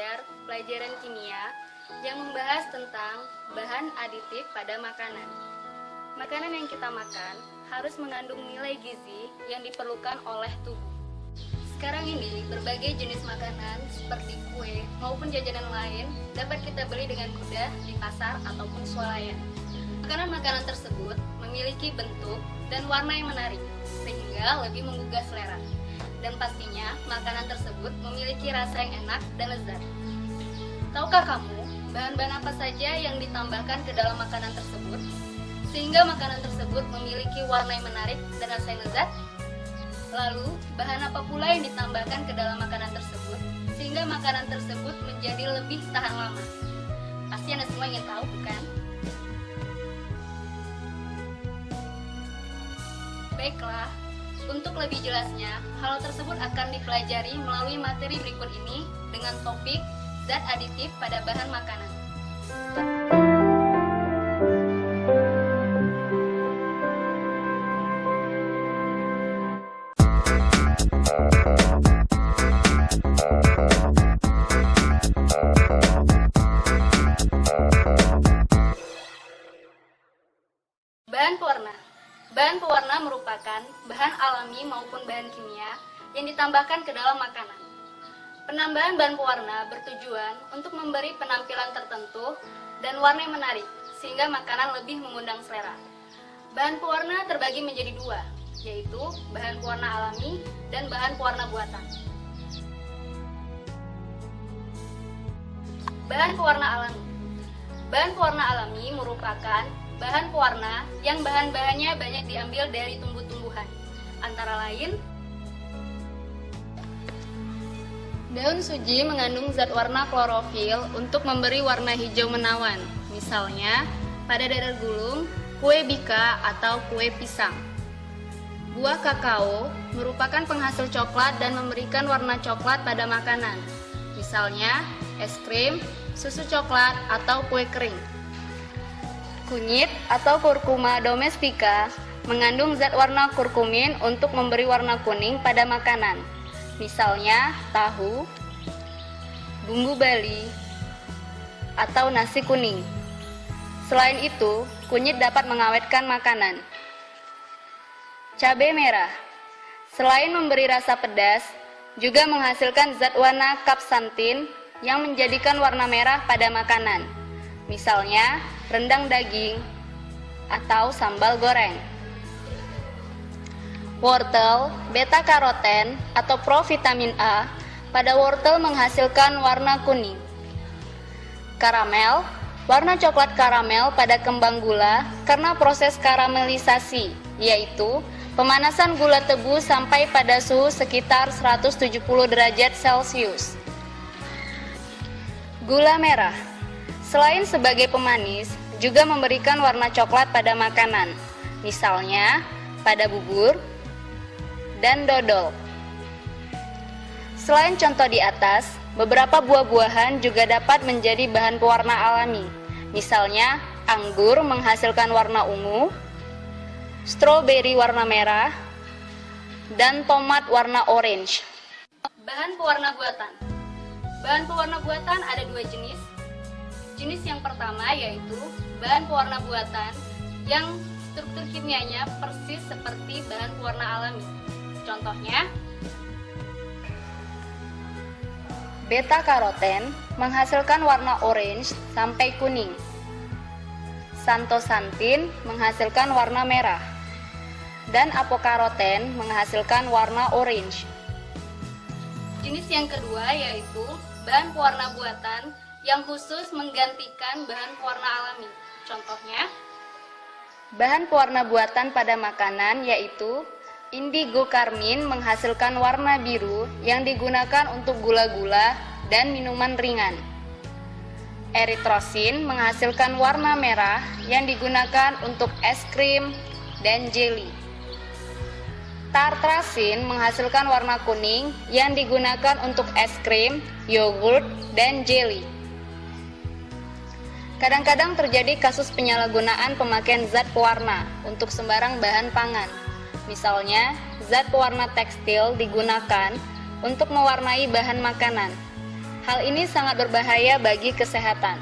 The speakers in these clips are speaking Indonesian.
belajar pelajaran kimia yang membahas tentang bahan aditif pada makanan. Makanan yang kita makan harus mengandung nilai gizi yang diperlukan oleh tubuh. Sekarang ini, berbagai jenis makanan seperti kue maupun jajanan lain dapat kita beli dengan mudah di pasar ataupun swalayan. Makanan-makanan tersebut memiliki bentuk dan warna yang menarik, sehingga lebih menggugah selera. Dan pastinya, makanan tersebut memiliki rasa yang enak dan lezat. Tahukah kamu, bahan-bahan apa saja yang ditambahkan ke dalam makanan tersebut, sehingga makanan tersebut memiliki warna yang menarik dan rasa yang lezat? Lalu, bahan apa pula yang ditambahkan ke dalam makanan tersebut, sehingga makanan tersebut menjadi lebih tahan lama? Pasti Anda semua ingin tahu, bukan? Baiklah, untuk lebih jelasnya, hal tersebut akan dipelajari melalui materi berikut ini dengan topik zat aditif pada bahan makanan. Bahan pewarna. Bahan pewarna merupakan bahan alami maupun bahan kimia yang ditambahkan ke dalam makanan. Penambahan bahan pewarna bertujuan untuk memberi penampilan tertentu dan warna yang menarik, sehingga makanan lebih mengundang selera. Bahan pewarna terbagi menjadi dua, yaitu bahan pewarna alami dan bahan pewarna buatan. Bahan pewarna alami. Bahan pewarna alami merupakan bahan pewarna yang bahan-bahannya banyak diambil dari tumbuh-tumbuhan, antara lain daun suji mengandung zat warna klorofil untuk memberi warna hijau menawan, misalnya pada dadar gulung, kue bika, atau kue pisang. Buah kakao merupakan penghasil coklat dan memberikan warna coklat pada makanan, misalnya es krim, susu coklat, atau kue kering. Kunyit atau kurkuma domestika mengandung zat warna kurkumin untuk memberi warna kuning pada makanan, misalnya tahu, bumbu Bali, atau nasi kuning. Selain itu, kunyit dapat mengawetkan makanan. Cabai merah, selain memberi rasa pedas, juga menghasilkan zat warna kapsantin yang menjadikan warna merah pada makanan, misalnya rendang daging atau sambal goreng. Wortel, beta karoten atau provitamin A pada wortel menghasilkan warna kuning. Karamel, warna coklat karamel pada kembang gula karena proses karamelisasi, yaitu pemanasan gula tebu sampai pada suhu sekitar 170 derajat Celcius. Gula merah, selain sebagai pemanis, juga memberikan warna coklat pada makanan, misalnya pada bubur dan dodol. Selain contoh di atas, beberapa buah-buahan juga dapat menjadi bahan pewarna alami, misalnya anggur menghasilkan warna ungu, stroberi warna merah, dan tomat warna orange. Bahan pewarna buatan. Bahan pewarna buatan ada dua jenis. Jenis yang pertama yaitu bahan pewarna buatan yang struktur kimianya persis seperti bahan pewarna alami. Contohnya, beta karoten menghasilkan warna orange sampai kuning. Santosantin menghasilkan warna merah. Dan apokaroten menghasilkan warna orange. Jenis yang kedua yaitu bahan pewarna buatan yang khusus menggantikan bahan pewarna alami. Contohnya, bahan pewarna buatan pada makanan yaitu indigo karmin menghasilkan warna biru yang digunakan untuk gula-gula dan minuman ringan. Eritrosin menghasilkan warna merah yang digunakan untuk es krim dan jeli. Tartrazin menghasilkan warna kuning yang digunakan untuk es krim, yogurt, dan jeli. Kadang-kadang terjadi kasus penyalahgunaan pemakaian zat pewarna untuk sembarang bahan pangan. Misalnya, zat pewarna tekstil digunakan untuk mewarnai bahan makanan. Hal ini sangat berbahaya bagi kesehatan.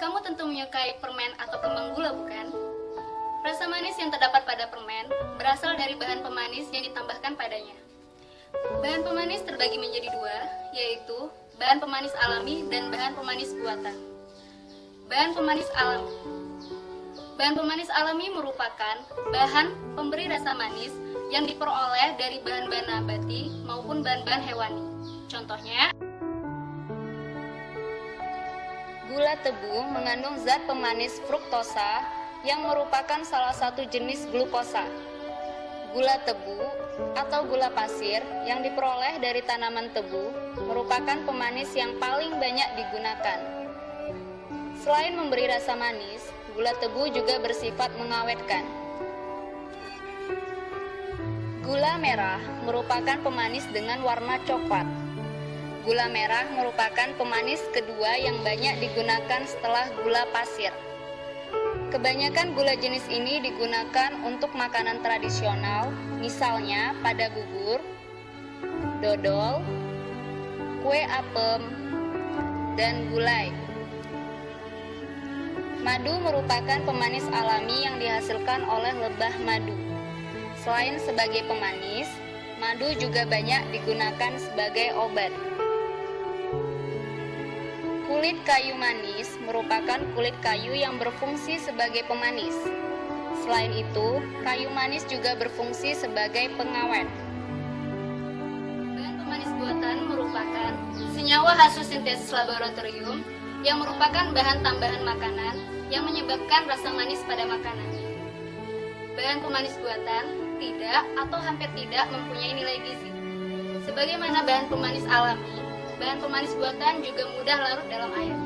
Kamu tentu menyukai permen atau kembang gula, bukan? Rasa manis yang terdapat pada permen berasal dari bahan pemanis yang ditambahkan padanya. Bahan pemanis terbagi menjadi dua, yaitu bahan pemanis alami dan bahan pemanis buatan. Bahan pemanis alami. Bahan pemanis alami merupakan bahan pemberi rasa manis yang diperoleh dari bahan-bahan nabati maupun bahan-bahan hewani. Contohnya, gula tebu mengandung zat pemanis fruktosa yang merupakan salah satu jenis glukosa. Gula tebu atau gula pasir yang diperoleh dari tanaman tebu merupakan pemanis yang paling banyak digunakan. Selain memberi rasa manis, gula tebu juga bersifat mengawetkan. Gula merah merupakan pemanis dengan warna coklat. Gula merah merupakan pemanis kedua yang banyak digunakan setelah gula pasir. Kebanyakan gula jenis ini digunakan untuk makanan tradisional, misalnya pada bubur, dodol, kue apem, dan gulai. Madu merupakan pemanis alami yang dihasilkan oleh lebah madu. Selain sebagai pemanis, madu juga banyak digunakan sebagai obat. Kulit kayu manis merupakan kulit kayu yang berfungsi sebagai pemanis. Selain itu, kayu manis juga berfungsi sebagai pengawet. Bahan pemanis buatan merupakan senyawa hasil sintesis laboratorium yang merupakan bahan tambahan makanan yang menyebabkan rasa manis pada makanan. Bahan pemanis buatan tidak atau hampir tidak mempunyai nilai gizi. Sebagaimana bahan pemanis alami, bahan pemanis buatan juga mudah larut dalam air.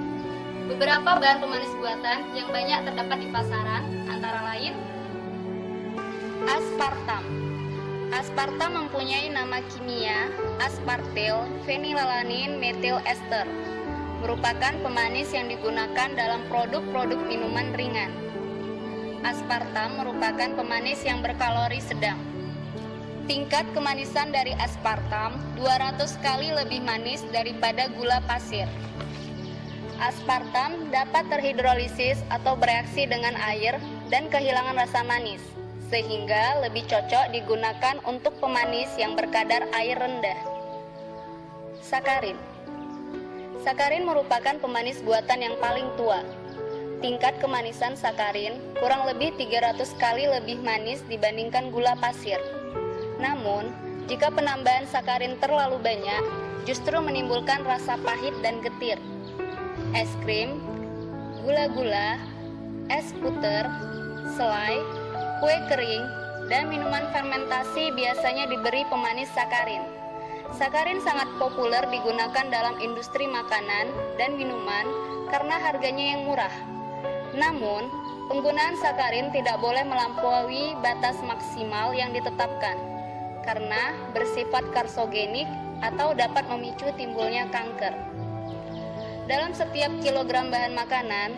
Beberapa bahan pemanis buatan yang banyak terdapat di pasaran antara lain aspartam. Aspartam mempunyai nama kimia aspartil fenilalanin metil ester. Merupakan pemanis yang digunakan dalam produk-produk minuman ringan. Aspartam merupakan pemanis yang berkalori sedang. Tingkat kemanisan dari aspartam 200 kali lebih manis daripada gula pasir. Aspartam dapat terhidrolisis atau bereaksi dengan air dan kehilangan rasa manis, sehingga lebih cocok digunakan untuk pemanis yang berkadar air rendah. Sakarin. Sakarin merupakan pemanis buatan yang paling tua. Tingkat kemanisan sakarin kurang lebih 300 kali lebih manis dibandingkan gula pasir. Namun, jika penambahan sakarin terlalu banyak, justru menimbulkan rasa pahit dan getir. Es krim, gula-gula, es puter, selai, kue kering, dan minuman fermentasi biasanya diberi pemanis sakarin. Sakarin sangat populer digunakan dalam industri makanan dan minuman karena harganya yang murah. Namun, penggunaan sakarin tidak boleh melampaui batas maksimal yang ditetapkan, karena bersifat karsogenik atau dapat memicu timbulnya kanker. Dalam setiap kilogram bahan makanan,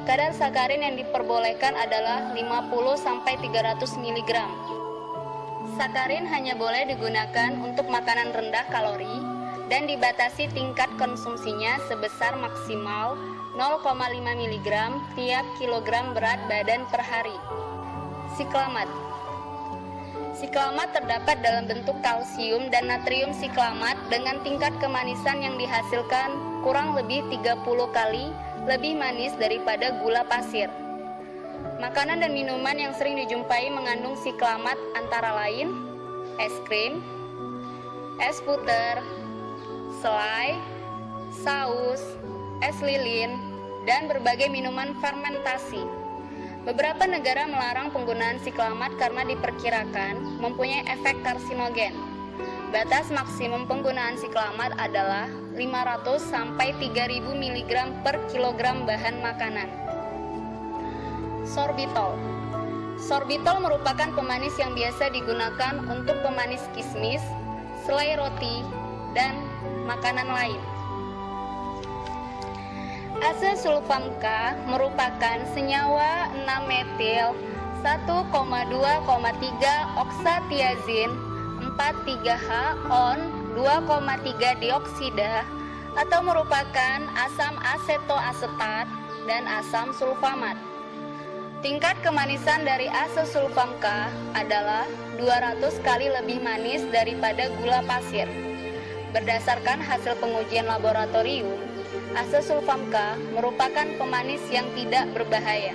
kadar sakarin yang diperbolehkan adalah 50-300 mg. Sakarin hanya boleh digunakan untuk makanan rendah kalori dan dibatasi tingkat konsumsinya sebesar maksimal 0,5 mg tiap kilogram berat badan per hari. Siklamat. Siklamat terdapat dalam bentuk kalsium dan natrium siklamat dengan tingkat kemanisan yang dihasilkan kurang lebih 30 kali lebih manis daripada gula pasir. Makanan dan minuman yang sering dijumpai mengandung siklamat antara lain es krim, es puter, selai, saus, es lilin, dan berbagai minuman fermentasi. Beberapa negara melarang penggunaan siklamat karena diperkirakan mempunyai efek karsinogen. Batas maksimum penggunaan siklamat adalah 500 sampai 3000 mg per kilogram bahan makanan. Sorbitol. Sorbitol merupakan pemanis yang biasa digunakan untuk pemanis kismis, selai roti, dan makanan lain. Asesulfam K merupakan senyawa 6-metil 1,2,3 oksatiazin 43H-on 2,3 dioksida atau merupakan asam asetoasetat dan asam sulfamat. Tingkat kemanisan dari asesulfam K adalah 200 kali lebih manis daripada gula pasir. Berdasarkan hasil pengujian laboratorium, asesulfam K merupakan pemanis yang tidak berbahaya.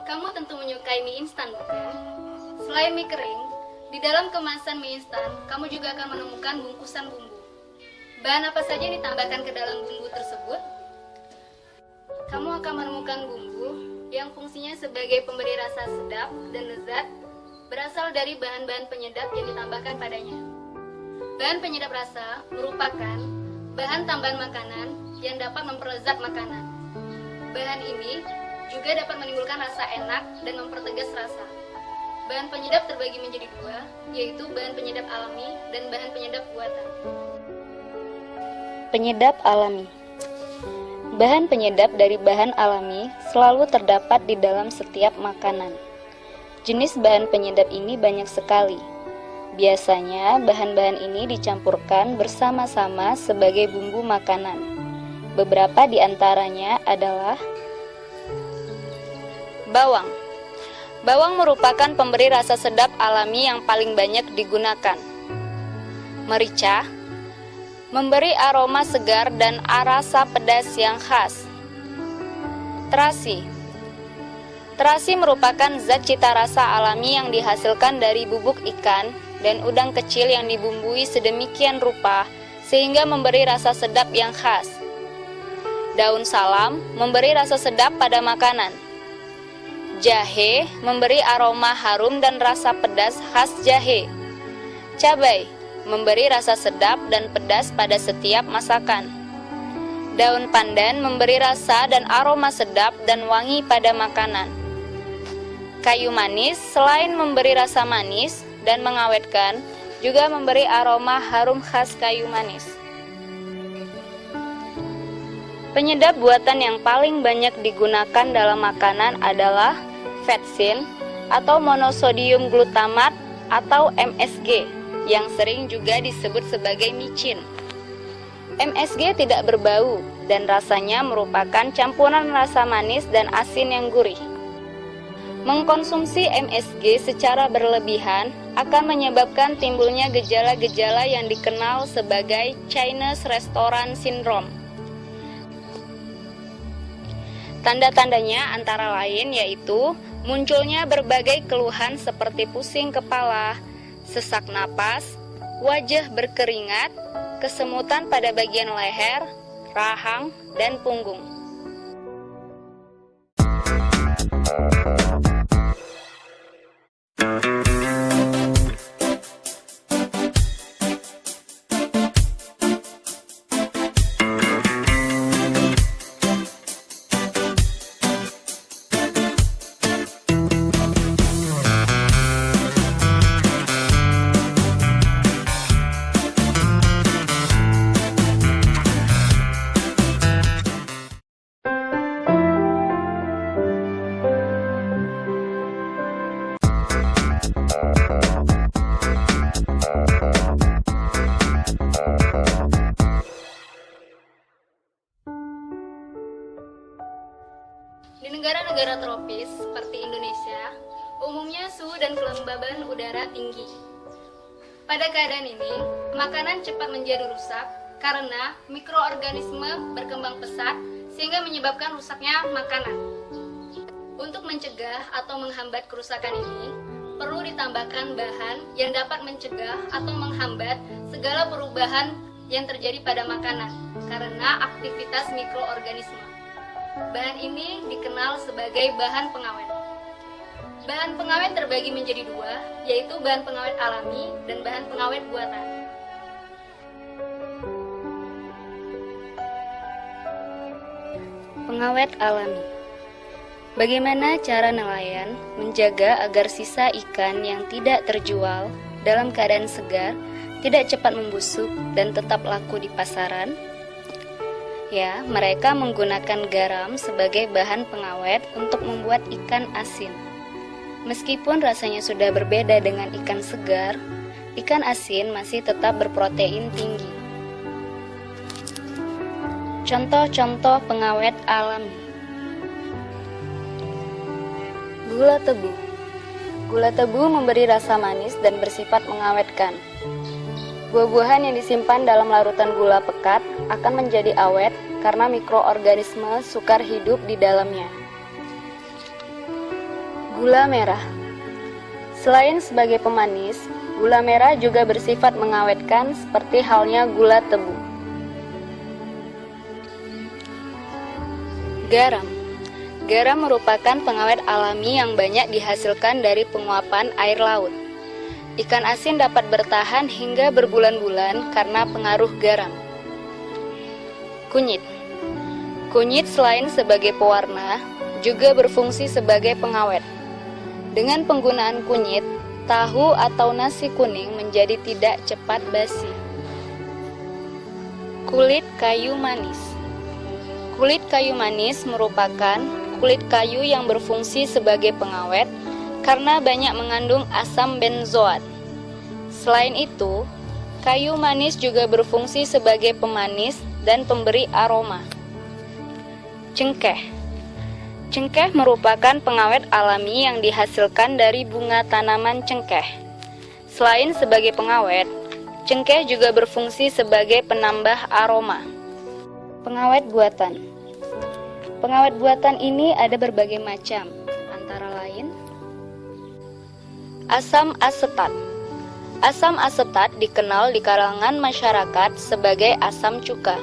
Kamu tentu menyukai mie instan, bukan? Selain mie kering, di dalam kemasan mie instan, kamu juga akan menemukan bungkusan bumbu. Bahan apa saja yang ditambahkan ke dalam bumbu tersebut? Kamu akan menemukan bumbu yang fungsinya sebagai pemberi rasa sedap dan lezat, berasal dari bahan-bahan penyedap yang ditambahkan padanya. Bahan penyedap rasa merupakan bahan tambahan makanan yang dapat memperlezat makanan. Bahan ini juga dapat menimbulkan rasa enak dan mempertegas rasa. Bahan penyedap terbagi menjadi dua, yaitu bahan penyedap alami dan bahan penyedap buatan. Penyedap alami. Bahan penyedap dari bahan alami selalu terdapat di dalam setiap makanan. Jenis bahan penyedap ini banyak sekali. Biasanya bahan-bahan ini dicampurkan bersama-sama sebagai bumbu makanan. Beberapa di antaranya adalah bawang. Bawang merupakan pemberi rasa sedap alami yang paling banyak digunakan. Merica memberi aroma segar dan rasa pedas yang khas. Terasi. Terasi merupakan zat cita rasa alami yang dihasilkan dari bubuk ikan dan udang kecil yang dibumbui sedemikian rupa sehingga memberi rasa sedap yang khas. Daun salam memberi rasa sedap pada makanan. Jahe memberi aroma harum dan rasa pedas khas jahe. Cabai memberi rasa sedap dan pedas pada setiap masakan. Daun pandan memberi rasa dan aroma sedap dan wangi pada makanan. Kayu manis selain memberi rasa manis dan mengawetkan, juga memberi aroma harum khas kayu manis. Penyedap buatan yang paling banyak digunakan dalam makanan adalah vetsin atau monosodium glutamat atau MSG yang sering juga disebut sebagai micin. MSG tidak berbau dan rasanya merupakan campuran rasa manis dan asin yang gurih. Mengkonsumsi MSG secara berlebihan akan menyebabkan timbulnya gejala-gejala yang dikenal sebagai Chinese Restaurant Syndrome. Tanda-tandanya antara lain yaitu munculnya berbagai keluhan seperti pusing kepala, sesak napas, wajah berkeringat, kesemutan pada bagian leher, rahang, dan punggung. Di negara-negara tropis seperti Indonesia, umumnya suhu dan kelembaban udara tinggi. Pada keadaan ini, makanan cepat menjadi rusak karena mikroorganisme berkembang pesat sehingga menyebabkan rusaknya makanan. Untuk mencegah atau menghambat kerusakan ini, perlu ditambahkan bahan yang dapat mencegah atau menghambat segala perubahan yang terjadi pada makanan karena aktivitas mikroorganisme. Bahan ini dikenal sebagai bahan pengawet. Bahan pengawet terbagi menjadi dua, yaitu bahan pengawet alami dan bahan pengawet buatan. Pengawet alami. Bagaimana cara nelayan menjaga agar sisa ikan yang tidak terjual dalam keadaan segar tidak cepat membusuk dan tetap laku di pasaran? Ya, mereka menggunakan garam sebagai bahan pengawet untuk membuat ikan asin. Meskipun rasanya sudah berbeda dengan ikan segar, ikan asin masih tetap berprotein tinggi. Contoh-contoh pengawet alami. Gula tebu. Gula tebu memberi rasa manis dan bersifat mengawetkan. Buah-buahan yang disimpan dalam larutan gula pekat akan menjadi awet karena mikroorganisme sukar hidup di dalamnya. Gula merah. Selain sebagai pemanis, gula merah juga bersifat mengawetkan seperti halnya gula tebu. Garam. Garam merupakan pengawet alami yang banyak dihasilkan dari penguapan air laut. Ikan asin dapat bertahan hingga berbulan-bulan karena pengaruh garam. Kunyit. Kunyit selain sebagai pewarna, juga berfungsi sebagai pengawet. Dengan penggunaan kunyit, tahu atau nasi kuning menjadi tidak cepat basi. Kulit kayu manis. Kulit kayu manis merupakan kulit kayu yang berfungsi sebagai pengawet karena banyak mengandung asam benzoat. Selain itu, kayu manis juga berfungsi sebagai pemanis dan pemberi aroma. Cengkeh. Cengkeh merupakan pengawet alami yang dihasilkan dari bunga tanaman cengkeh. Selain sebagai pengawet, cengkeh juga berfungsi sebagai penambah aroma. Pengawet buatan. Pengawet buatan ini ada berbagai macam, antara lain asam asetat. Asam asetat dikenal di kalangan masyarakat sebagai asam cuka.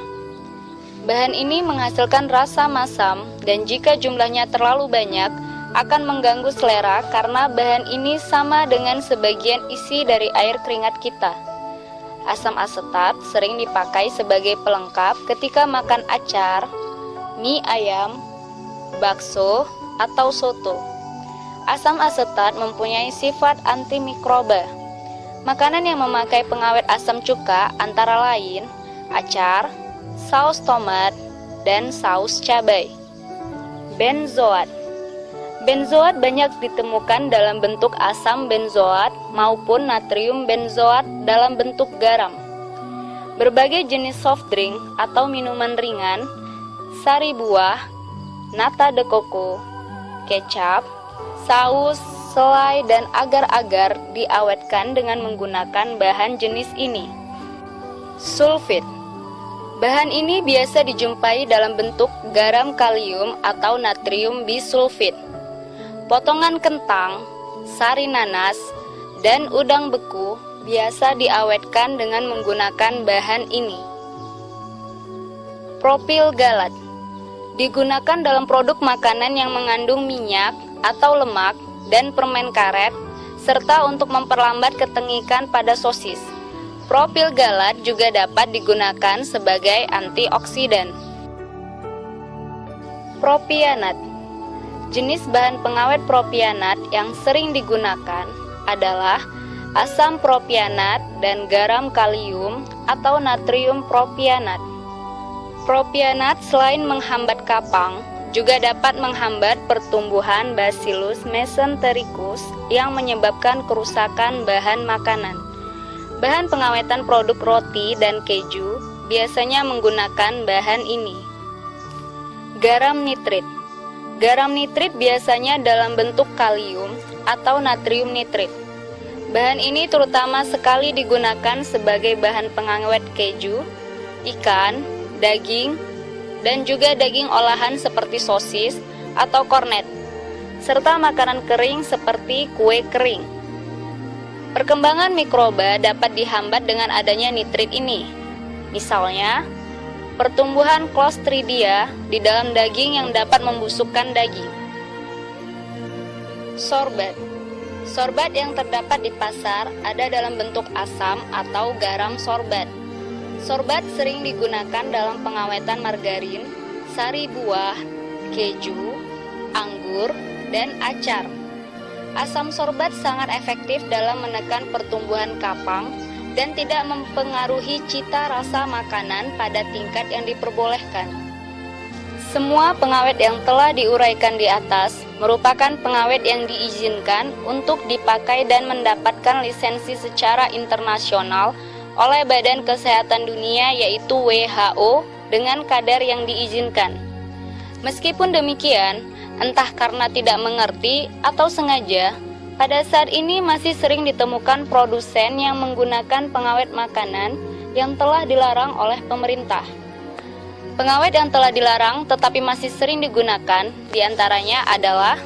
Bahan ini menghasilkan rasa masam dan jika jumlahnya terlalu banyak akan mengganggu selera karena bahan ini sama dengan sebagian isi dari air keringat kita. Asam asetat sering dipakai sebagai pelengkap ketika makan acar, mie ayam, bakso, atau soto. Asam asetat mempunyai sifat antimikroba. Makanan yang memakai pengawet asam cuka antara lain acar, saus tomat, dan saus cabai. Benzoat. Benzoat banyak ditemukan dalam bentuk asam benzoat maupun natrium benzoat dalam bentuk garam. Berbagai jenis soft drink atau minuman ringan, sari buah, nata de coco, kecap, saus, selai, dan agar-agar diawetkan dengan menggunakan bahan jenis ini. Sulfit. Bahan ini biasa dijumpai dalam bentuk garam kalium atau natrium bisulfit. Potongan kentang, sari nanas, dan udang beku biasa diawetkan dengan menggunakan bahan ini. Propil galat. Digunakan dalam produk makanan yang mengandung minyak atau lemak dan permen karet, serta untuk memperlambat ketengikan pada sosis. Propil galat juga dapat digunakan sebagai antioksidan. Propianat. Jenis bahan pengawet propianat yang sering digunakan adalah asam propianat dan garam kalium atau natrium propianat. Propianat selain menghambat kapang, juga dapat menghambat pertumbuhan Bacillus mesentericus yang menyebabkan kerusakan bahan makanan. Bahan pengawetan produk roti dan keju biasanya menggunakan bahan ini. Garam nitrit. Garam nitrit biasanya dalam bentuk kalium atau natrium nitrit. Bahan ini terutama sekali digunakan sebagai bahan pengawet keju, ikan, daging, dan juga daging olahan seperti sosis atau kornet, serta makanan kering seperti kue kering. Perkembangan mikroba dapat dihambat dengan adanya nitrit ini. Misalnya, pertumbuhan Clostridia di dalam daging yang dapat membusukkan daging. Sorbat. Sorbat yang terdapat di pasar ada dalam bentuk asam atau garam sorbat. Sorbat sering digunakan dalam pengawetan margarin, sari buah, keju, anggur, dan acar. Asam sorbat sangat efektif dalam menekan pertumbuhan kapang dan tidak mempengaruhi cita rasa makanan pada tingkat yang diperbolehkan. Semua pengawet yang telah diuraikan di atas merupakan pengawet yang diizinkan untuk dipakai dan mendapatkan lisensi secara internasional oleh Badan Kesehatan Dunia yaitu WHO dengan kadar yang diizinkan. Meskipun demikian, entah karena tidak mengerti atau sengaja, pada saat ini masih sering ditemukan produsen yang menggunakan pengawet makanan yang telah dilarang oleh pemerintah. Pengawet yang telah dilarang tetapi masih sering digunakan diantaranya adalah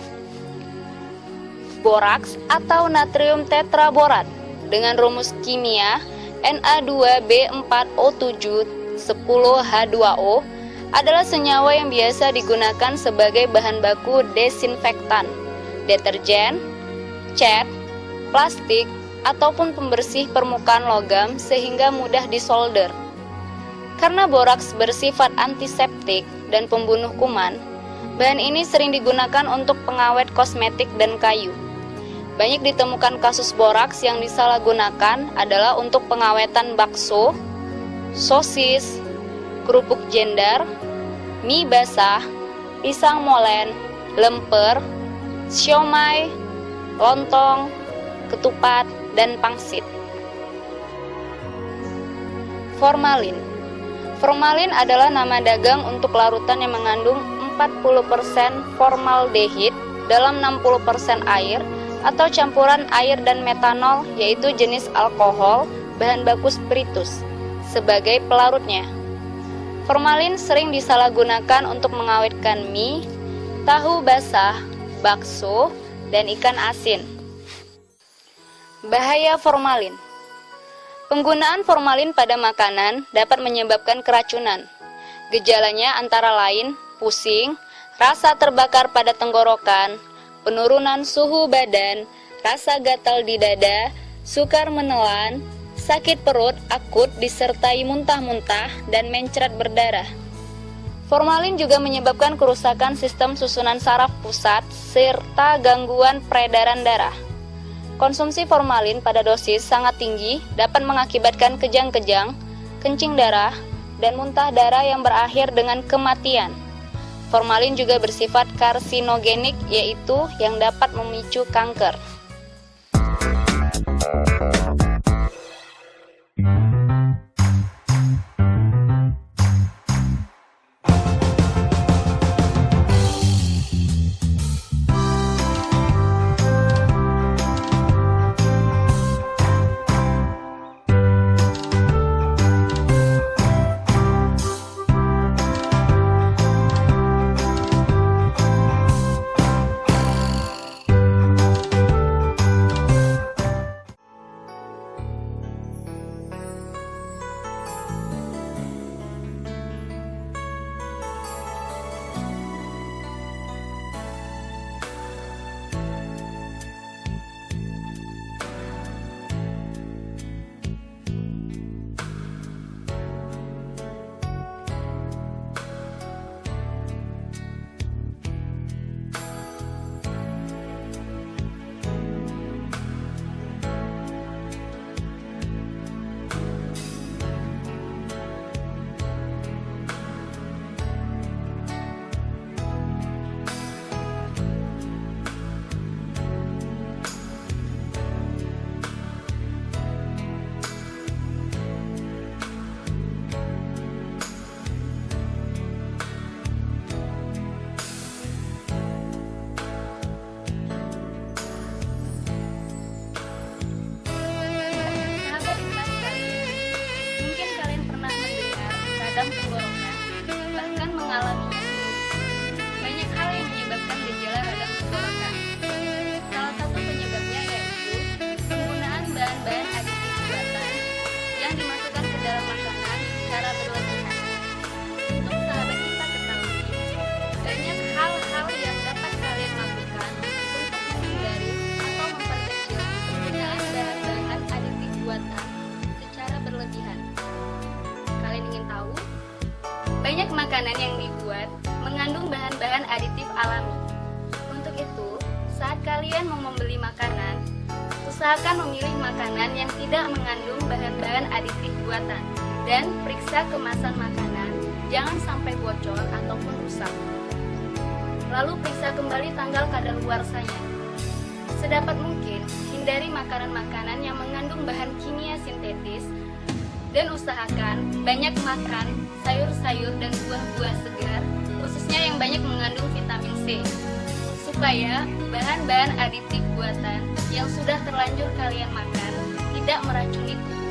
boraks atau natrium tetraborat dengan rumus kimia Na2B4O7-10H2O adalah senyawa yang biasa digunakan sebagai bahan baku desinfektan, deterjen, cat, plastik, ataupun pembersih permukaan logam sehingga mudah disolder. Karena boraks bersifat antiseptik dan pembunuh kuman, bahan ini sering digunakan untuk pengawet kosmetik dan kayu. Banyak ditemukan kasus boraks yang disalahgunakan adalah untuk pengawetan bakso, sosis, kerupuk jendar, mie basah, pisang molen, lemper, siomay, lontong, ketupat, dan pangsit. Formalin. Formalin adalah nama dagang untuk larutan yang mengandung 40% formaldehid dalam 60% air atau campuran air dan metanol yaitu jenis alkohol, bahan baku spiritus, sebagai pelarutnya. Formalin sering disalahgunakan untuk mengawetkan mie, tahu basah, bakso, dan ikan asin. Bahaya formalin. Penggunaan formalin pada makanan dapat menyebabkan keracunan. Gejalanya antara lain pusing, rasa terbakar pada tenggorokan, penurunan suhu badan, rasa gatal di dada, sukar menelan, sakit perut akut disertai muntah-muntah dan mencret berdarah. Formalin juga menyebabkan kerusakan sistem susunan saraf pusat serta gangguan peredaran darah. Konsumsi formalin pada dosis sangat tinggi dapat mengakibatkan kejang-kejang, kencing darah, dan muntah darah yang berakhir dengan kematian. Formalin juga bersifat karsinogenik, yaitu yang dapat memicu kanker. makanan yang dibuat mengandung bahan-bahan aditif alami. Untuk itu, saat kalian mau membeli makanan, usahakan memilih makanan yang tidak mengandung bahan-bahan aditif buatan dan periksa kemasan makanan, jangan sampai bocor ataupun rusak. Lalu periksa kembali tanggal kadaluarsanya. Sedapat mungkin, hindari makanan-makanan yang mengandung bahan kimia sintetis dan usahakan banyak makan sayur-sayur dan buah-buah segar, khususnya yang banyak mengandung vitamin C, supaya bahan-bahan aditif buatan yang sudah terlanjur kalian makan tidak meracuni tubuh.